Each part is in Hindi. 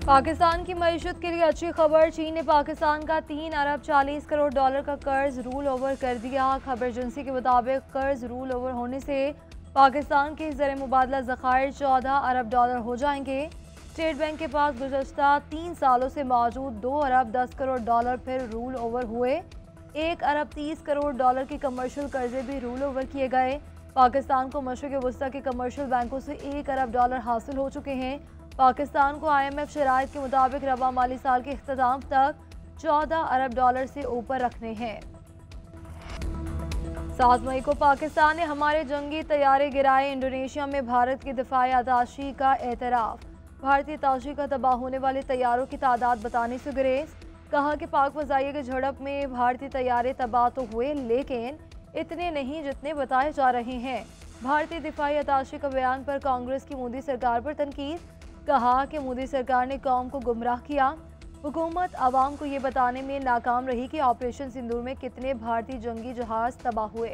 पाकिस्तान की मईशत के लिए अच्छी खबर। चीन ने पाकिस्तान का 3 अरब 40 करोड़ डॉलर का कर्ज रूल ओवर कर दिया। खबर एजेंसी के मुताबिक कर्ज रूल ओवर होने से पाकिस्तान के ज़र मुबादला ज़खायर 14 अरब डॉलर हो जाएंगे। स्टेट बैंक के पास गुज़श्ता 3 सालों से मौजूद 2 अरब 10 करोड़ डॉलर फिर रूल ओवर हुए। 1 अरब 30 करोड़ डॉलर के कमर्शियल कर्जे भी रूल ओवर किए गए। पाकिस्तान को मशरिक़ वस्ता के कमर्शियल बैंकों से 1 अरब डॉलर हासिल हो चुके हैं। पाकिस्तान को IMF शराइत के मुताबिक रवा माली साल के इख्तिताम तक 14 अरब डॉलर से ऊपर रखने हैं। 7 मई को पाकिस्तान ने हमारे जंगी तैयारे गिराए। इंडोनेशिया में भारत की दिफाई अताशी का एतराफ़। भारतीय अताशी का तबाह होने वाले तैयारों की तादाद बताने से गुरेज। कहा कि पाक फ़ज़ाइया की झड़प में भारतीय तैयारे तबाह तो हुए, लेकिन इतने नहीं जितने बताए जा रहे हैं। भारतीय दिफाई अताशी का बयान पर कांग्रेस की मोदी सरकार पर तनकीद। कहा कि मोदी सरकार ने कौम को गुमराह किया। हुकूमत आवाम को ये बताने में नाकाम रही कि ऑपरेशन सिंदूर में कितने भारतीय जंगी जहाज तबाह हुए।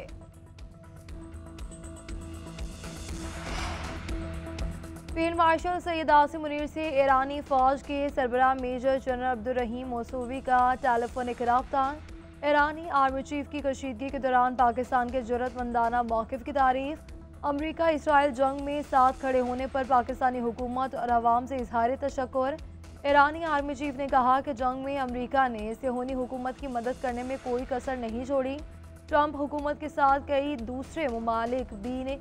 फील्ड मार्शल सैयद आसिम मुनीर से ईरानी फौज के सरबराह मेजर जनरल अब्दुर्रहीम मौसूवी का टेलीफोनिक रब्ता। ईरानी आर्मी चीफ की कशीदगी के दौरान पाकिस्तान के जुर्रतमंदाना मौक़िफ़ की तारीफ। अमरीका इसराइल जंग में साथ खड़े होने पर पाकिस्तानी हुकूमत और अवाम से इजहार तशक्कुर। ईरानी आर्मी चीफ ने कहा कि जंग में अमरीका ने सिहोनी हुकूमत की मदद करने में कोई कसर नहीं छोड़ी। ट्रंप हुकूमत के साथ कई दूसरे ममालिक भी ने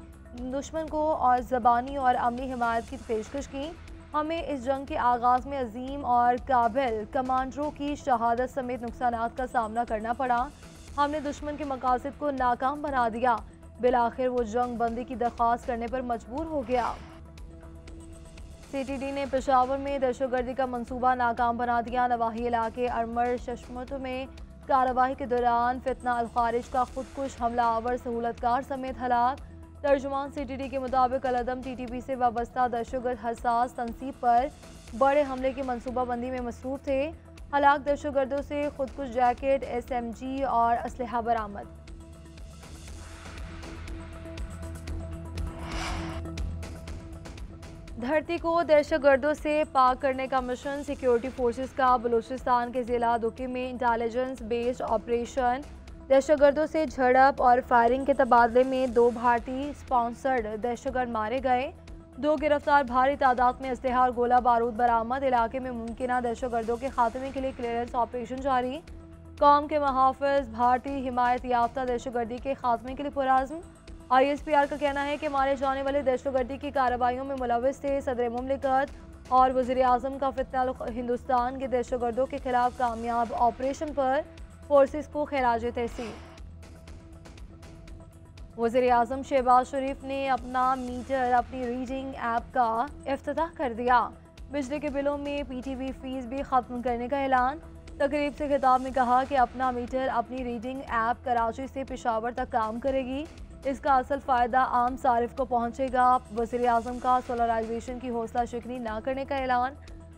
दुश्मन को और ज़बानी और अमली हिमायत की पेशकश की। हमें इस जंग के आगाज़ में अजीम और काबिल कमांडरों की शहादत समेत नुकसानात का सामना करना पड़ा। हमने दुश्मन के मकासद को नाकाम बना दिया। बिलाखिर वो जंग बंदी की दरख्वास्त करने पर मजबूर हो गया। CTD ने पेशावर में दहशतगर्दी का मंसूबा नाकाम बना दिया। नवाही इलाके अरमर शशमत में कार्रवाई के दौरान फितना अल-खारिज का खुदकुश हमलावर सहूलतकार समेत हलाक। तर्जुमान CTD के मुताबिक अलअदम TTP से वाबस्ता दहशतगर्द हसास तनसीब पर बड़े हमले की मनसूबाबंदी में मसरूफ थे। हलाक दहशतगर्दों से खुदकुश जैकेट, SMG और असलहा बरामद। धरती को दहशतगर्दों से पाक करने का मिशन। सिक्योरिटी फोर्सेस का बलूचिस्तान के ज़िला दुकी में इंटेलिजेंस बेस्ड ऑपरेशन। दहशतगर्दों से झड़प और फायरिंग के तबादले में 2 भारतीय स्पॉन्सर्ड दहशतगर्द मारे गए। 2 गिरफ्तार। भारी तादाद में असलहा और गोला बारूद बरामद। इलाके में मुमकिन दहशतगर्दों के खात्मे के लिए क्लियरेंस ऑपरेशन जारी। कौम के महाफिज भारतीय हिमायत याफ्ता दहशतगर्दी के खात्मे के लिए पुरअज़्म। ISPR का कहना है कि मारे जाने वाले दहशतगर्दी की कार्रवाइयों में मुलविस थे। सदर मुमलिकत और वज़ीर आज़म का फितना हिंदुस्तान के दहशतगर्दों के खिलाफ कामयाब ऑपरेशन पर फोर्सेस को खिराज तहसीन। वज़ीर आज़म शहबाज शरीफ ने अपना मीटर अपनी रीडिंग ऐप का इफ्तिताह कर दिया। बिजली के बिलों में PTV फीस भी ख़त्म करने का ऐलान। तकरीब से खिताब में कहा कि अपना मीटर अपनी रीडिंग ऐप कराची से पेशावर तक काम करेगी। इसका असल फ़ायदा आम सारिफ को पहुँचेगा। वज़ीर आज़म का सोलराइजेशन की हौसला शिकनी ना करने का ऐलान।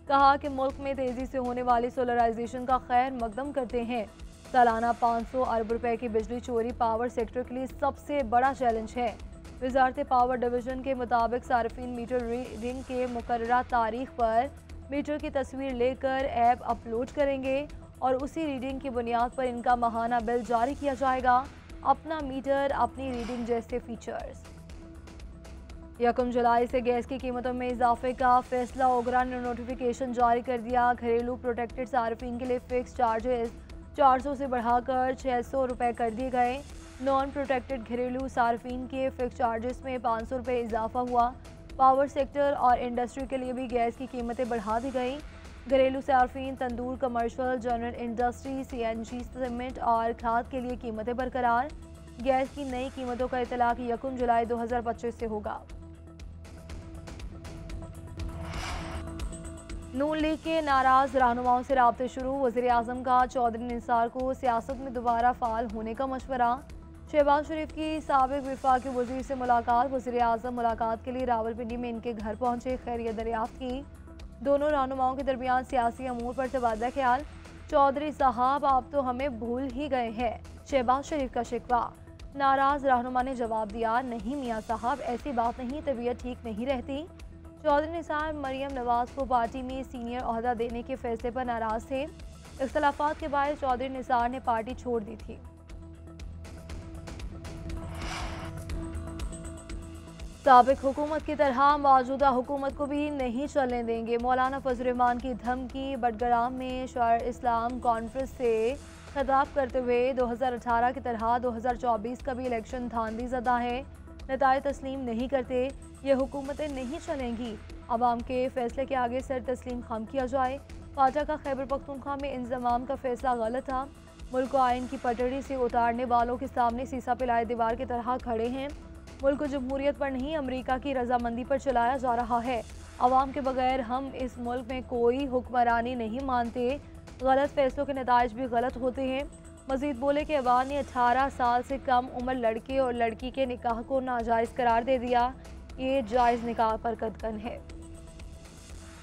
कहा कि मुल्क में तेज़ी से होने वाली सोलराइजेशन का खैर मकदम करते हैं। सालाना 500 अरब रुपए की बिजली चोरी पावर सेक्टर के लिए सबसे बड़ा चैलेंज है। वज़ारत पावर डिवीज़न के मुताबिक सार्फिन मीटर रीडिंग के मुकर्ररा तारीख पर मीटर की तस्वीर लेकर ऐप अपलोड करेंगे और उसी रीडिंग की बुनियाद पर इनका माहाना बिल जारी किया जाएगा। अपना मीटर अपनी रीडिंग जैसे फीचर्स। 1 जुलाई से गैस की कीमतों में इजाफे का फैसला। ओगरा ने नोटिफिकेशन जारी कर दिया। घरेलू प्रोटेक्टेड सार्फिन के लिए फिक्स चार्जेस 400 से बढ़ाकर 600 रुपये कर दिए गए। नॉन प्रोटेक्टेड घरेलू सार्फिन के फिक्स चार्जेस में 500 रुपये इजाफा हुआ। पावर सेक्टर और इंडस्ट्री के लिए भी गैस की कीमतें बढ़ा दी गई। घरेलू सार्फिन, तंदूर, commercial, general industry, CNG, cement और खाद के लिए कीमतें बरकरार। गैस की नई कीमतों का इतलाक 1 जुलाई 2025 से होगा। नून लीग के नाराज रहनुमाओं से राब्ते शुरू। वज़ीर आज़म का चौधरी निसार को सियासत में दोबारा फ़ाल होने का मशवरा। शहबाज शरीफ की साबिक वफाकी वज़ीर से मुलाकात। वज़ीर आज़म मुलाकात के लिए रावलपिंडी में इनके घर पहुंचे, खैरियत दरियाफ्त की। दोनों रहनुमाओं के दरमियान सियासी अमूर पर तबादला ख्याल। चौधरी साहब आप तो हमें भूल ही गए हैं, शहबाज शरीफ का शिकवा। नाराज रहनुमा ने जवाब दिया, नहीं मियाँ साहब ऐसी बात नहीं, तबीयत ठीक नहीं रहती। चौधरी निसार मरियम नवाज को पार्टी में सीनियर ओहदा देने के फैसले पर नाराज थे। इख्तलाफात के बाद चौधरी निसार ने पार्टी छोड़ दी थी। साबिक हुकूमत की तरह मौजूदा हुकूमत को भी नहीं चलने देंगे। मौलाना फजल रहमान की धमकी। बडगराम में शर इस्लाम कॉन्फ्रेंस से खिताब करते हुए 2018 की तरह 2024 का भी इलेक्शन धांधलीज़दा है, नताइज तस्लीम नहीं करते, ये हुकूमतें नहीं चलेंगी। अवाम के फैसले के आगे सर तस्लीम खम किया जाए। पार्टी का खैबर पख्तूनख्वा में इंजमाम का फैसला गलत था। मुल्क को आइन की पटड़ी से उतारने वालों के सामने सीसा पिलाए दीवार की तरह खड़े हैं। मुल्क को जमहूरियत पर नहीं अमरीका की रजामंदी पर चलाया जा रहा है। अवाम के बगैर हम इस मुल्क में कोई हुक्मरानी नहीं मानते। गलत फैसलों के नताइज भी गलत होते हैं। मजीद बोले कि अवाम ने 18 साल से कम उम्र लड़के और लड़की के निकाह को नाजायज़ करार दे दिया। ये जायज़ निकाह पर कदकन है।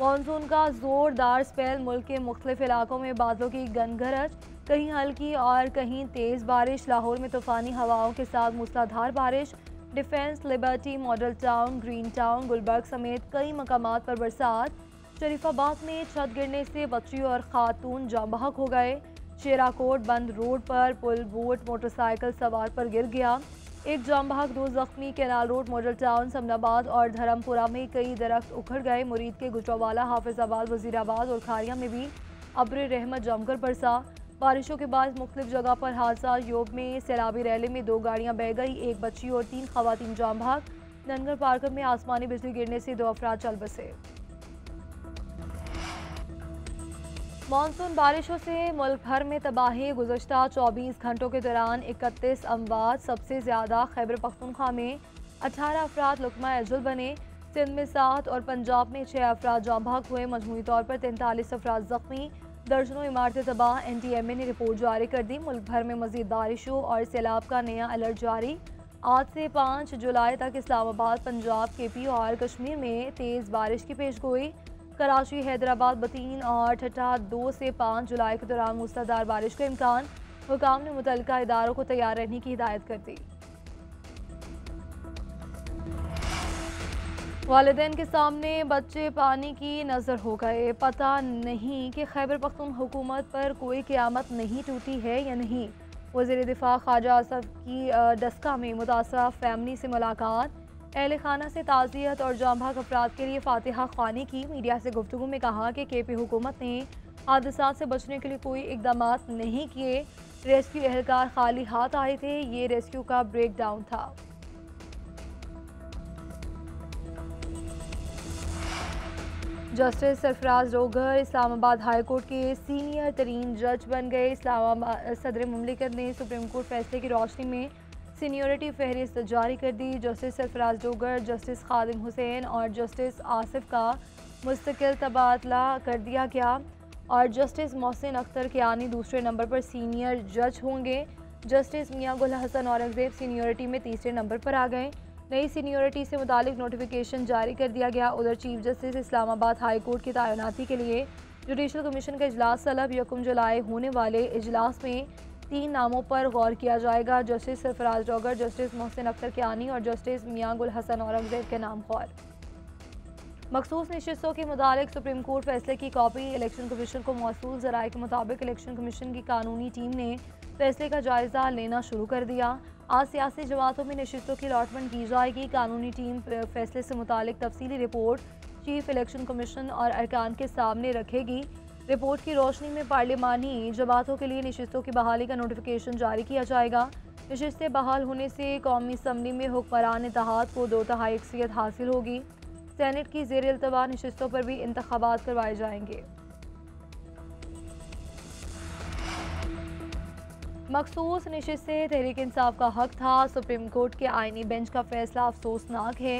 मानसून का ज़ोरदार स्पेल। मुल्क के मुख्तलिफ इलाकों में बादलों की गनगरज, कहीं हल्की और कहीं तेज़ बारिश। लाहौर में तूफ़ानी हवाओं के साथ मूसलाधार बारिश। Defence, Liberty, Model Town, Green Town, Gulberg समेत कई मकामात पर बरसात। शरीफाबाद में छत गिरने से बच्ची और खातून जाँ बहक हो गए। शेराकोट बंद रोड पर पुल बोट मोटरसाइकिल सवार पर गिर गया। एक जाँ बहक, 2 जख्मी। Canal road, model town, Samanabad और धर्मपुरा में कई दरख्त उखड़ गए। मुरीद के गुजरावाला, हाफिजाबाद, वजीराबाद और खारिया में भी अब्र रहमत जमकर बरसा। बारिशों के बाद मुख्तलिफ जगह पर हादसा। योग में सैलाबी रैली में 2 गाड़ियां बह गई, एक बच्ची और 3 खवातीन जाम भाग। ननगर पार्क में आसमानी बिजली गिरने से 2 अफराद चल बसे। मानसून बारिशों से मुल्क भर में तबाही। गुज़श्ता 24 घंटों के दौरान 31 अमवात। सबसे ज़्यादा खैबर पख्तूनख्वा में 18 अफराद लुकमा अजुल बने। सिंध में 7 और पंजाब में 6 अफराद जाँ भाग हुए। मजमूई तौर पर 43 अफराद जख्मी। दर्जनों इमारतें तबाह। NTMA ने रिपोर्ट जारी कर दी। मुल्क भर में मजीद बारिशों और सैलाब का नया अलर्ट जारी। आज से 5 जुलाई तक इस्लामाबाद, पंजाब, KP और कश्मीर में तेज़ बारिश की पेशगोई। कराची, हैदराबाद, बतीन और ठट्ठा 2 से 5 जुलाई के दौरान मूसलाधार बारिश का इम्कान। हुकाम ने मुतल्लिका इदारों को तैयार रहने की हिदायत कर दी। वालिदैन के सामने बच्चे पानी की नज़र हो गए। पता नहीं कि खैबर पख्तून हुकूमत पर कोई क़यामत नहीं टूटी है या नहीं। वज़ीर दिफा ख्वाजा आसफ की डस्का में मुतासरा फैमिली से मुलाकात। अहल खाना से ताज़ियत और जाँ भाग अफराद के लिए फातिहा ख्वानी की। मीडिया से गुफ्तगू में कहा कि KP हुकूमत ने हादसात से बचने के लिए कोई इक़दाम नहीं किए। रेस्क्यू एहलकार खाली हाथ आए थे। ये रेस्क्यू का ब्रेक डाउन था। जस्टिस सरफराज रोगर इस्लामाबाद हाई कोर्ट के सीनियर तरीन जज बन गए। इस्लामाबाद सदर मुमलिकत ने सुप्रीम कोर्ट फैसले की रोशनी में सीनियरिटी फहरिस्त जारी कर दी। जस्टिस सरफराज रोगर, जस्टिस खादिम हुसैन और जस्टिस आसिफ का मुस्तकिल तबादला कर दिया गया और जस्टिस मोहसिन अख्तर कियानी दूसरे नंबर पर सीनियर जज होंगे। जस्टिस मियां गुल हसन औरंगजेब सीनियरिटी में तीसरे नंबर पर आ गए। नई सीनियरिटी से मुतालिक नोटिफिकेशन जारी कर दिया गया। उधर chief justice Islamabad high court की तैनाती के लिए जुडिशल कमीशन का इजलास तलब। 1 जुलाई होने वाले इजलास में 3 नामों पर गौर किया जाएगा। जस्टिस सरफराज रोगर, जस्टिस मोहसिन अख्तर कियानी और जस्टिस मियां गुल हसन औरंगजेब के नाम गौर। मखसूस नशिस्तों के मुतालिक सुप्रीम कोर्ट फैसले की कॉपी इलेक्शन कमीशन को मौसूल। ज़राए के मुताबिक इलेक्शन कमीशन की कानूनी टीम ने फैसले का जायज़ा लेना शुरू कर दिया। आज सियासी जमातों में नशिस्तों की अलॉटमेंट की जाएगी। कानूनी टीम फैसले से मुतालिक तफसीली रिपोर्ट चीफ इलेक्शन कमीशन और अरकान के सामने रखेगी। रिपोर्ट की रोशनी में पार्लिमानी जमातों के लिए नशिस्तों की बहाली का नोटिफिकेशन जारी किया जाएगा। नशिस्तें बहाल होने से कौमी असम्बली में हुक्मरान इत्तेहाद को 2/3 अक्सरियत हासिल होगी। सेनेट की ज़ेर इल्तवा नशिस्तों पर भी इंतखाबात करवाए जाएंगे। मखसूस नशिस्तें तहरीक इंसाफ का हक था। सुप्रीम कोर्ट के आइनी बेंच का फैसला अफसोसनाक है।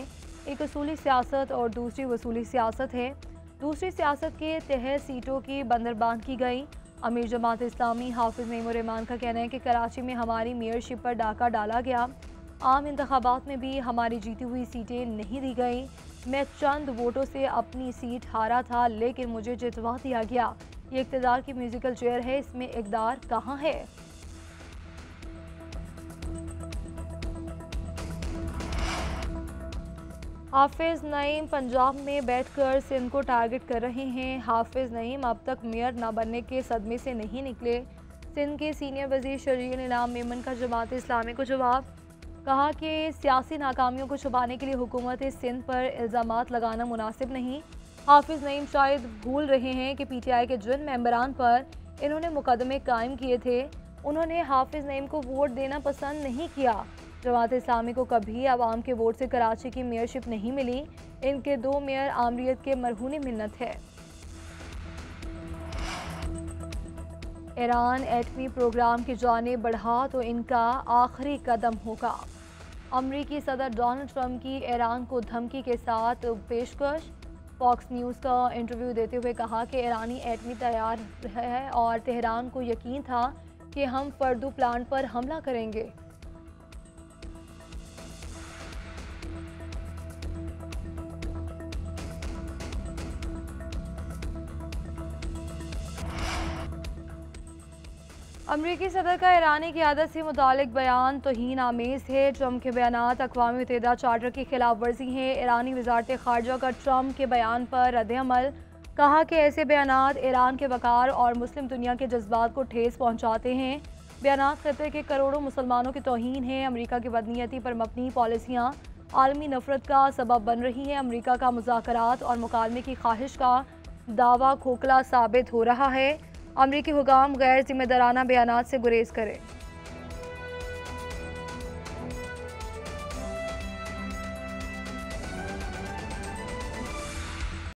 एक असूली सियासत और दूसरी वसूली सियासत है। दूसरी सियासत के तहत सीटों की बंदरबांद की गई। अमीर जमात इस्लामी हाफिज नईमुर रहमान का कहना है कि कराची में हमारी मेयरशिप पर डाका डाला गया। आम इंतखाबात में भी हमारी जीती हुई सीटें नहीं दी गई। मैं चंद वोटों से अपनी सीट हारा था, लेकिन मुझे जितवा दिया गया। ये इक़्तिदार की म्यूजिकल चेयर है, इसमें इक़्तिदार कहाँ है? हाफिज नईम पंजाब में बैठकर सिंध को टारगेट कर रहे हैं। हाफिज नईम अब तक मेयर न बनने के सदमे से नहीं निकले। सिंध के सीनियर वजीर शरीर इनाम मेमन का जमात इस्लामी को जवाब, कहा कि सियासी नाकामियों को छुपाने के लिए हुकूमत सिंध पर इल्ज़ामात लगाना मुनासिब नहीं। हाफिज नईम शायद भूल रहे हैं कि PTI के जिन मेंबरान पर इन्होंने मुकदमे कायम किए थे, उन्होंने हाफिज नईम को वोट देना पसंद नहीं किया। जमात इस्लामी को कभी आवाम के वोट से कराची की मेयरशिप नहीं मिली। इनके 2 मेयर आमरीत के मरहून मिन्नत है। ईरान एटमी प्रोग्राम की जानिब बढ़ा तो इनका आखिरी कदम होगा। अमरीकी सदर डोनाल्ड ट्रंप की ईरान को धमकी के साथ पेशकश। फॉक्स न्यूज़ का इंटरव्यू देते हुए कहा कि ईरानी एटमी तैयार है और तेहरान को यकीन था कि हम फर्दू प्लांट पर हमला करेंगे। अमरीकी सदर का ईरानी क़यादत से मुतालिक बयान तौहीन आमेज़ है। ट्रंप के बयानात अक़वाम मुत्तहिदा चार्टर की खिलाफ वर्जी है। ईरानी वज़ारत ख़ारजा का ट्रंप के बयान पर रद्द-ए-अमल, कहा कि ऐसे बयानात ईरान के वक़ार और मुस्लिम दुनिया के जज्बात को ठेस पहुँचाते हैं। बयानात ख़त्े के करोड़ों मुसलमानों की तौहीन है। अमरीका की बदनीयती पर मबनी पॉलिसियाँ आलमी नफ़रत का सबब बन रही हैं। अमरीका का मुज़ाकरात और मुकालमे की ख्वाहिश का दावा खोखला साबित हो रहा है। अमरीकी हुकाम गैर जिम्मेदाराना बयानात से गुरेज करें।